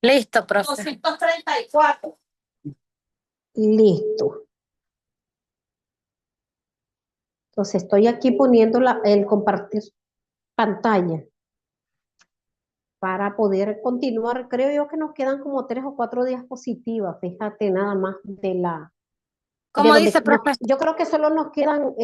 Listo, profe. 234. Listo. Entonces estoy aquí poniendo el compartir pantalla para poder continuar. Creo yo que nos quedan como 3 o 4 diapositivas, fíjate nada más de ¿Cómo dice, donde profe? yo creo que solo nos quedan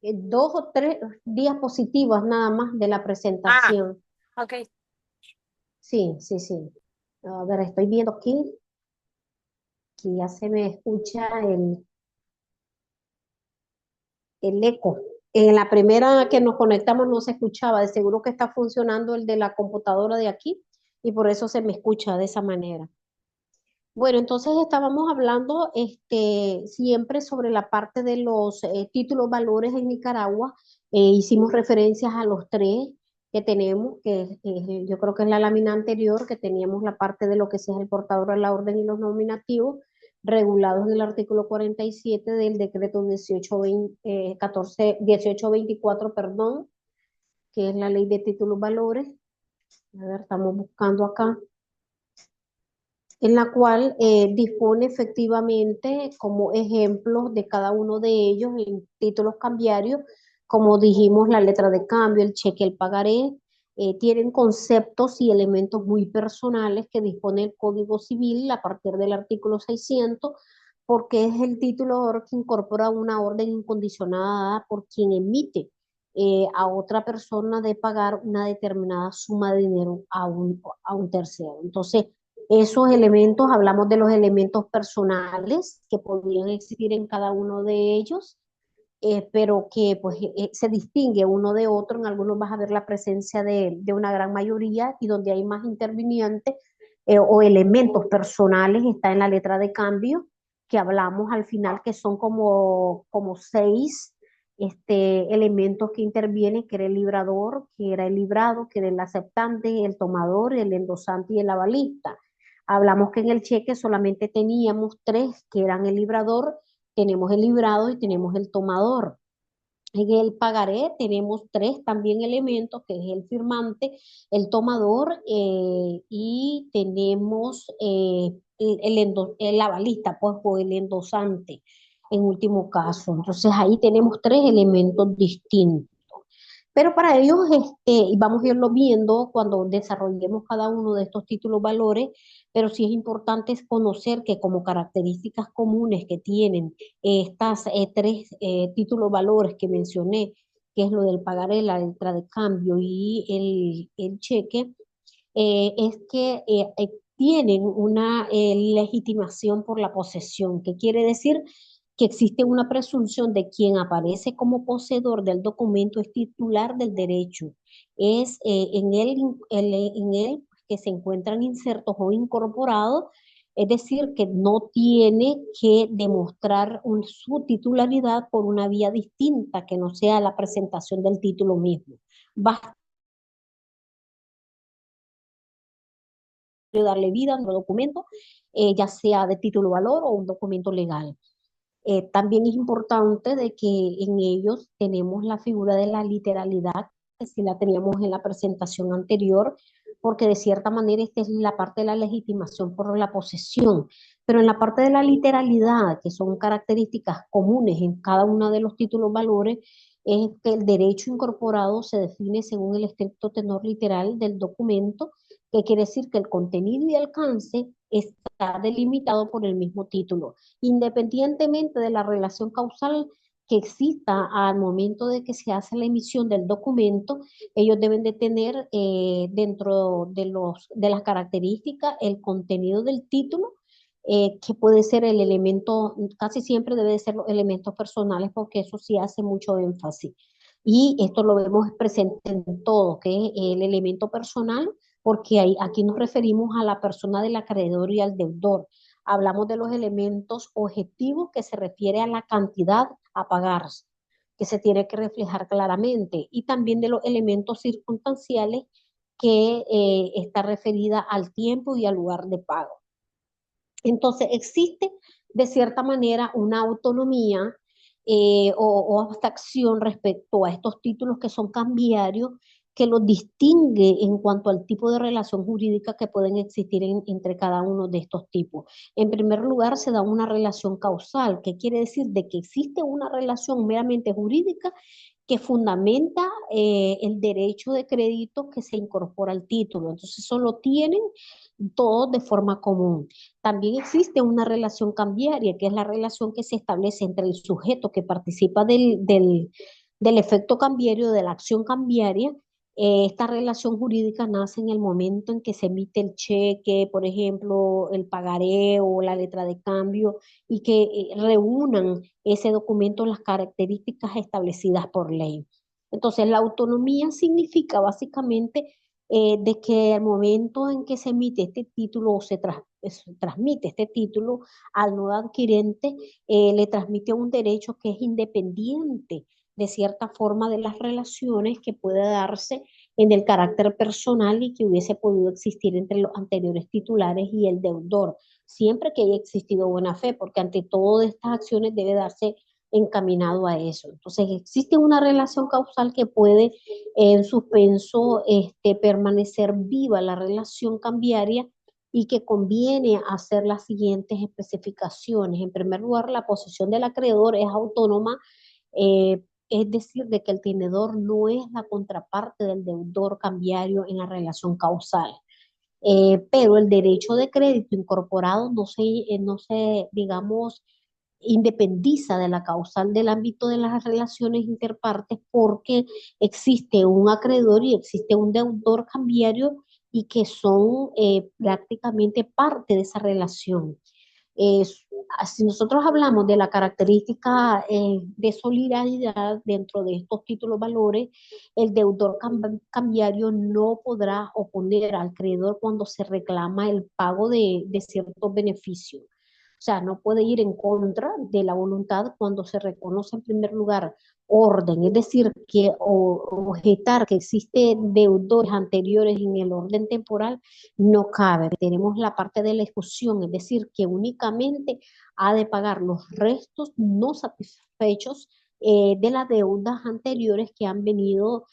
2 o 3 diapositivas nada más de la Ah, presentación. ok. Sí, sí, sí. A ver, estoy viendo aquí que ya se me escucha el eco. En la primera que nos conectamos no se escuchaba, de seguro que está funcionando el de la computadora de aquí y por eso se me escucha de esa manera. Bueno, entonces estábamos hablando siempre sobre la parte de los títulos valores en Nicaragua. Hicimos referencias a los tres que tenemos, que yo creo que es la lámina anterior, que teníamos la parte de lo que sea el portador de la orden y los nominativos, regulados en el artículo 47 del decreto 1824, perdón, que es la ley de títulos valores. A ver, estamos buscando acá en la cual dispone efectivamente como ejemplos de cada uno de ellos en títulos cambiarios, como dijimos, la letra de cambio, el cheque, el pagaré, tienen conceptos y elementos muy personales que dispone el Código Civil a partir del artículo 600, porque es el título que incorpora una orden incondicionada por quien emite a otra persona de pagar una determinada suma de dinero a un tercero. Entonces, esos elementos, hablamos de los elementos personales que podrían existir en cada uno de ellos, pero que pues se distingue uno de otro. En algunos vas a ver la presencia de una gran mayoría y donde hay más intervinientes o elementos personales está en la letra de cambio que hablamos al final, que son como 6 elementos que intervienen, que era el librador, que era el librado, que era el aceptante, el tomador, el endosante y el avalista. Hablamos que en el cheque solamente teníamos 3, que eran el librador, tenemos el librado y tenemos el tomador. En el pagaré tenemos 3 también elementos, que es el firmante, el tomador y tenemos el avalista, pues, o el endosante en último caso. Entonces ahí tenemos 3 elementos distintos. Pero para ellos, y vamos a irlo viendo cuando desarrollemos cada uno de estos títulos valores, pero sí es importante es conocer que como características comunes que tienen estas 3 títulos valores que mencioné, que es lo del pagaré, la letra de cambio y el cheque, es que tienen una legitimación por la posesión, que quiere decir que existe una presunción de quien aparece como poseedor del documento es titular del derecho. Es en él que se encuentran insertos o incorporados, es decir, que no tiene que demostrar su titularidad por una vía distinta que no sea la presentación del título mismo. Basta darle vida a un documento, ya sea de título valor o un documento legal. También es importante de que en ellos tenemos la figura de la literalidad, que sí la teníamos en la presentación anterior, porque de cierta manera esta es la parte de la legitimación por la posesión, pero en la parte de la literalidad, que son características comunes en cada uno de los títulos valores, es que el derecho incorporado se define según el estricto tenor literal del documento, que quiere decir que el contenido y alcance está delimitado por el mismo título independientemente de la relación causal que exista al momento de que se hace la emisión del documento. Ellos deben de tener dentro de las características el contenido del título, que puede ser el elemento, casi siempre debe de ser los elementos personales, porque eso sí hace mucho énfasis. Y esto lo vemos presente en todo, que es el elemento personal, porque aquí nos referimos a la persona del acreedor y al deudor. Hablamos de los elementos objetivos, que se refiere a la cantidad a pagar, que se tiene que reflejar claramente, y también de los elementos circunstanciales, que está referida al tiempo y al lugar de pago. Entonces existe de cierta manera una autonomía o abstracción respecto a estos títulos que son cambiarios, que los distingue en cuanto al tipo de relación jurídica que pueden existir entre cada uno de estos tipos. En primer lugar, se da una relación causal, que quiere decir de que existe una relación meramente jurídica que fundamenta el derecho de crédito que se incorpora al título. Entonces, eso lo tienen todos de forma común. También existe una relación cambiaria, que es la relación que se establece entre el sujeto que participa del efecto cambiario, de la acción cambiaria. Esta relación jurídica nace en el momento en que se emite el cheque, por ejemplo, el pagaré o la letra de cambio, y que reúnan ese documento las características establecidas por ley. Entonces, la autonomía significa básicamente de que al momento en que se emite este título o se transmite este título al nuevo adquirente, le transmite un derecho que es independiente de cierta forma de las relaciones que puede darse en el carácter personal y que hubiese podido existir entre los anteriores titulares y el deudor, siempre que haya existido buena fe, porque ante todas estas acciones debe darse encaminado a eso. Entonces, existe una relación causal que puede en suspenso permanecer viva la relación cambiaria y que conviene hacer las siguientes especificaciones. En primer lugar, la posición del acreedor es autónoma, es decir, de que el tenedor no es la contraparte del deudor cambiario en la relación causal. Pero el derecho de crédito incorporado no se, digamos, independiza de la causal del ámbito de las relaciones interpartes porque existe un acreedor y existe un deudor cambiario y que son prácticamente parte de esa relación. Eh, si nosotros hablamos de la característica de solidaridad dentro de estos títulos valores, el deudor cambiario no podrá oponer al acreedor cuando se reclama el pago de ciertos beneficios. O sea, no puede ir en contra de la voluntad cuando se reconoce en primer lugar orden, es decir, que objetar que existen deudores anteriores en el orden temporal no cabe. Tenemos la parte de la ejecución, es decir, que únicamente ha de pagar los restos no satisfechos de las deudas anteriores que han venido,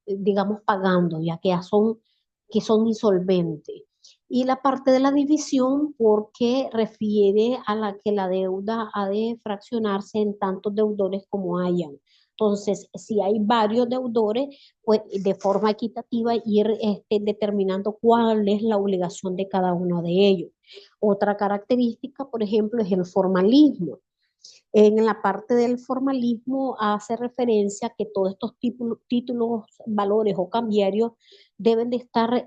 digamos, pagando, ya que son insolventes. Y la parte de la división porque refiere a la que la deuda ha de fraccionarse en tantos deudores como hayan. Entonces, si hay varios deudores, pues de forma equitativa ir determinando cuál es la obligación de cada uno de ellos. Otra característica, por ejemplo, es el formalismo. En la parte del formalismo hace referencia a que todos estos títulos, valores o cambiarios deben de estar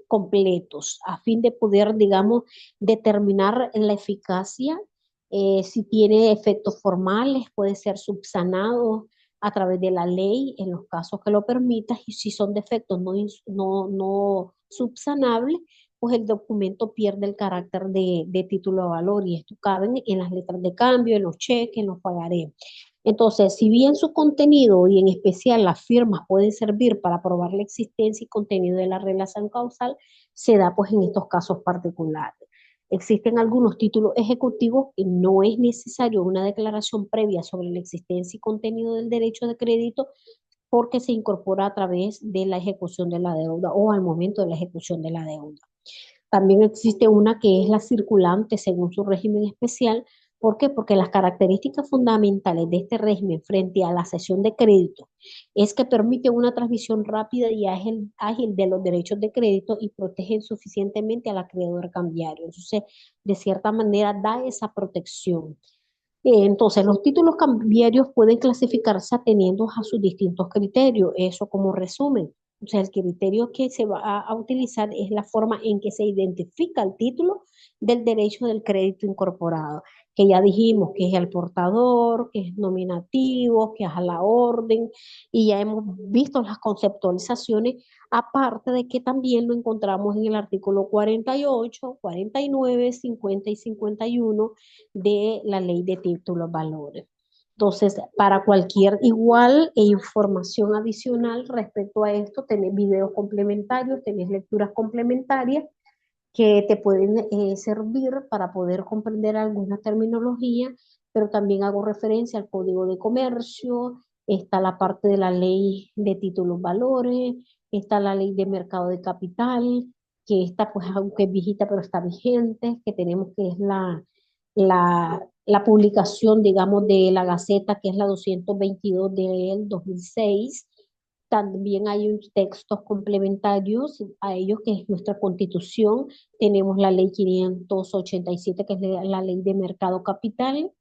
completos a fin de poder, digamos, determinar la eficacia. Si tiene efectos formales, puede ser subsanado a través de la ley en los casos que lo permita, y si son defectos no subsanables, pues el documento pierde el carácter de título de valor y esto cabe en las letras de cambio, en los cheques, en los pagarés. Entonces, si bien su contenido y en especial las firmas pueden servir para probar la existencia y contenido de la relación causal, se da pues en estos casos particulares. Existen algunos títulos ejecutivos que no es necesario una declaración previa sobre la existencia y contenido del derecho de crédito porque se incorpora a través de la ejecución de la deuda o al momento de la ejecución de la deuda. También existe una que es la circulante según su régimen especial. ¿Por qué? Porque las características fundamentales de este régimen frente a la cesión de crédito es que permite una transmisión rápida y ágil de los derechos de crédito y protegen suficientemente al acreedor cambiario. Entonces, de cierta manera, da esa protección. Entonces, los títulos cambiarios pueden clasificarse atendiendo a sus distintos criterios, eso como resumen. O sea, el criterio que se va a utilizar es la forma en que se identifica el título del derecho del crédito incorporado, que ya dijimos que es el portador, que es nominativo, que es a la orden, y ya hemos visto las conceptualizaciones, aparte de que también lo encontramos en el artículo 48, 49, 50 y 51 de la ley de títulos valores. Entonces, para cualquier igual e información adicional respecto a esto, tenés videos complementarios, tenés lecturas complementarias que te pueden servir para poder comprender alguna terminología, pero también hago referencia al Código de Comercio, está la parte de la ley de títulos valores, está la ley de mercado de capital, que está, pues, aunque es viejita, pero está vigente, que tenemos que es la publicación, digamos, de la Gaceta, que es la 222 del 2006. También hay textos complementarios a ellos, que es nuestra Constitución. Tenemos la ley 587, que es la ley de mercado capital.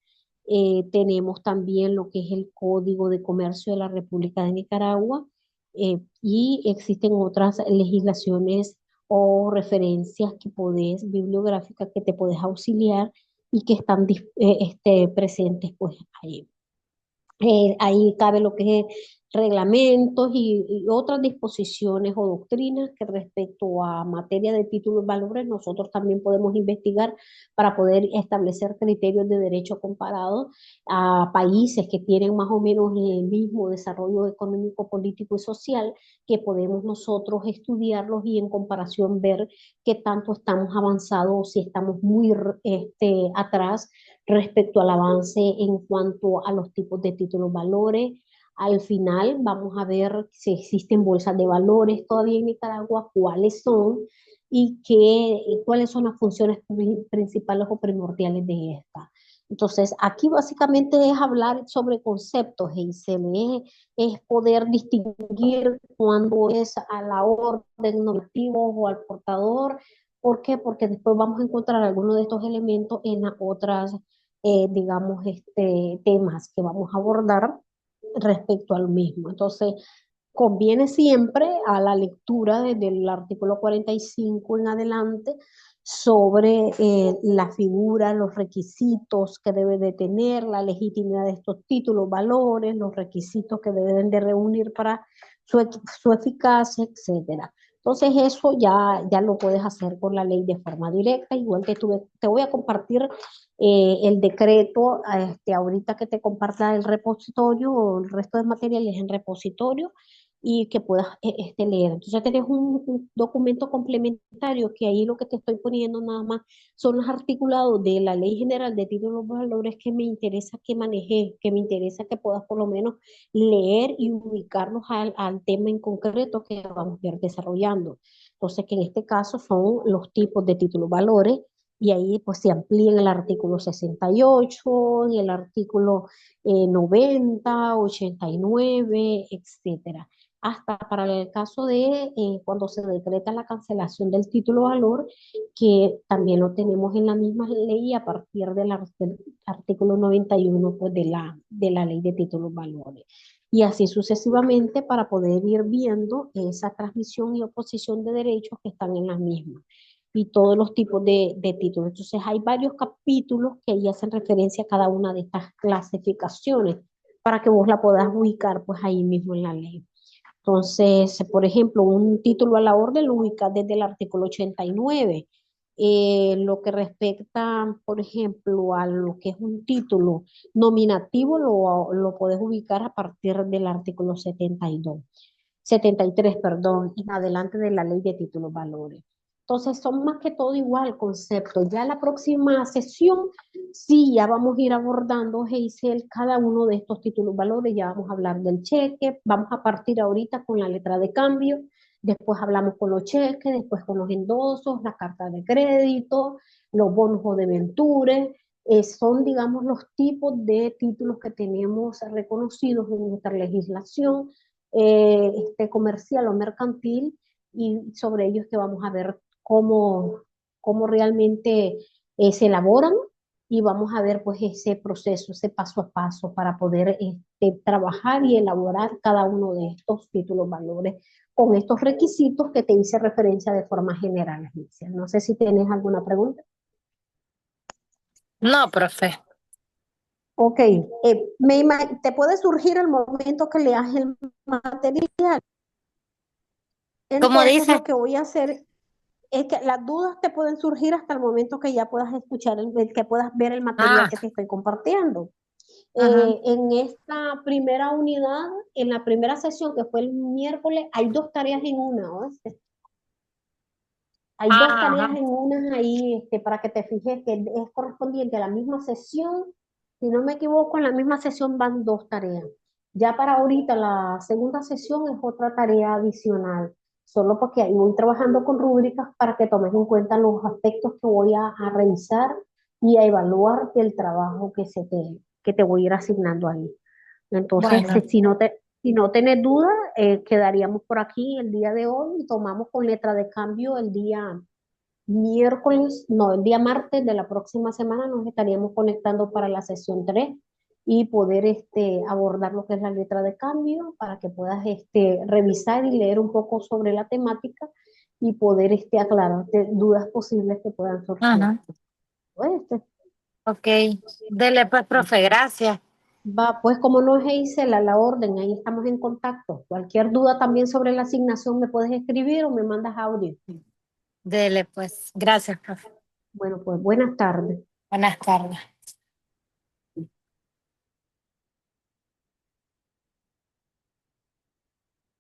Tenemos también lo que es el Código de Comercio de la República de Nicaragua, y existen otras legislaciones o referencias bibliográficas que te puedes auxiliar y que están presentes pues ahí. Ahí cabe lo que es reglamentos y otras disposiciones o doctrinas que respecto a materia de títulos valores nosotros también podemos investigar para poder establecer criterios de derecho comparados a países que tienen más o menos el mismo desarrollo económico, político y social, que podemos nosotros estudiarlos y en comparación ver qué tanto estamos avanzados o si estamos muy atrás respecto al avance en cuanto a los tipos de títulos valores. Al final vamos a ver si existen bolsas de valores todavía en Nicaragua, cuáles son y cuáles son las funciones principales o primordiales de esta. Entonces, aquí básicamente es hablar sobre conceptos, es poder distinguir cuando es a la orden normativo o al portador. ¿Por qué? Porque después vamos a encontrar algunos de estos elementos en las otras, digamos, temas que vamos a abordar respecto al mismo. Entonces, conviene siempre a la lectura desde el artículo 45 en adelante sobre la figura, los requisitos que debe de tener, la legitimidad de estos títulos, valores, los requisitos que deben de reunir para su eficacia, etcétera. Entonces eso ya lo puedes hacer con la ley de forma directa. Igual te voy a compartir el decreto, ahorita que te comparta el repositorio o el resto de materiales en repositorio y que puedas leer. Entonces tenés un documento complementario que ahí lo que te estoy poniendo nada más son los articulados de la Ley General de Títulos Valores que me interesa que manejes, que me interesa que puedas por lo menos leer y ubicarlos al tema en concreto que vamos a ir desarrollando. Entonces, que en este caso son los tipos de títulos valores, y ahí pues se amplía en el artículo 68, en el artículo 90, 89, etcétera. Hasta para el caso de cuando se decreta la cancelación del título valor, que también lo tenemos en la misma ley a partir del artículo 91 pues, de la ley de títulos valores. Y así sucesivamente para poder ir viendo esa transmisión y oposición de derechos que están en las mismas y todos los tipos de títulos. Entonces hay varios capítulos que ahí hacen referencia a cada una de estas clasificaciones para que vos la puedas ubicar pues ahí mismo en la ley. Entonces, por ejemplo, un título a la orden lo ubicas desde el artículo 89. Lo que respecta, por ejemplo, a lo que es un título nominativo, lo puedes ubicar a partir del artículo 72, 73, perdón, en adelante de la ley de títulos valores. Entonces, son más que todo igual conceptos. Ya la próxima sesión, sí, ya vamos a ir abordando, Geisel, cada uno de estos títulos valores. Ya vamos a hablar del cheque. Vamos a partir ahorita con la letra de cambio. Después hablamos con los cheques, después con los endosos, las cartas de crédito, los bonos o debentures. Son, digamos, los tipos de títulos que tenemos reconocidos en nuestra legislación comercial o mercantil, y sobre ellos que vamos a ver cómo realmente se elaboran, y vamos a ver pues ese proceso, ese paso a paso para poder trabajar y elaborar cada uno de estos títulos valores con estos requisitos que te hice referencia de forma general, Alicia. No sé si tienes alguna pregunta. No, profe. Ok, te puede surgir el momento que leas el material. Como Entonces dice, lo que voy a hacer es que las dudas te pueden surgir hasta el momento que ya puedas escuchar, que puedas ver el material ah, que te estoy compartiendo. ajá, En esta primera unidad, en la primera sesión que fue el miércoles, hay dos tareas en una, ¿oíste? Hay dos tareas ajá. en una ahí, para que te fijes que es correspondiente a la misma sesión. Si no me equivoco, en la misma sesión van dos tareas. Ya para ahorita la segunda sesión es otra tarea adicional, solo porque ahí voy trabajando con rúbricas para que tomes en cuenta los aspectos que voy a revisar y a evaluar del trabajo que te voy a ir asignando ahí. Entonces, Bueno, si no tenés duda, quedaríamos por aquí el día de hoy y tomamos con letra de cambio el día miércoles, no, el día martes de la próxima semana nos estaríamos conectando para la sesión 3 y poder abordar lo que es la letra de cambio para que puedas revisar y leer un poco sobre la temática y poder aclararte dudas posibles que puedan surgir. ajá, Este, ok. Dele pues, profe, gracias. Va, pues como no es Isela, la orden, ahí estamos en contacto. Cualquier duda también sobre la asignación me puedes escribir o me mandas audio. Dele pues, gracias, profe. Bueno, pues buenas tardes. Buenas tardes.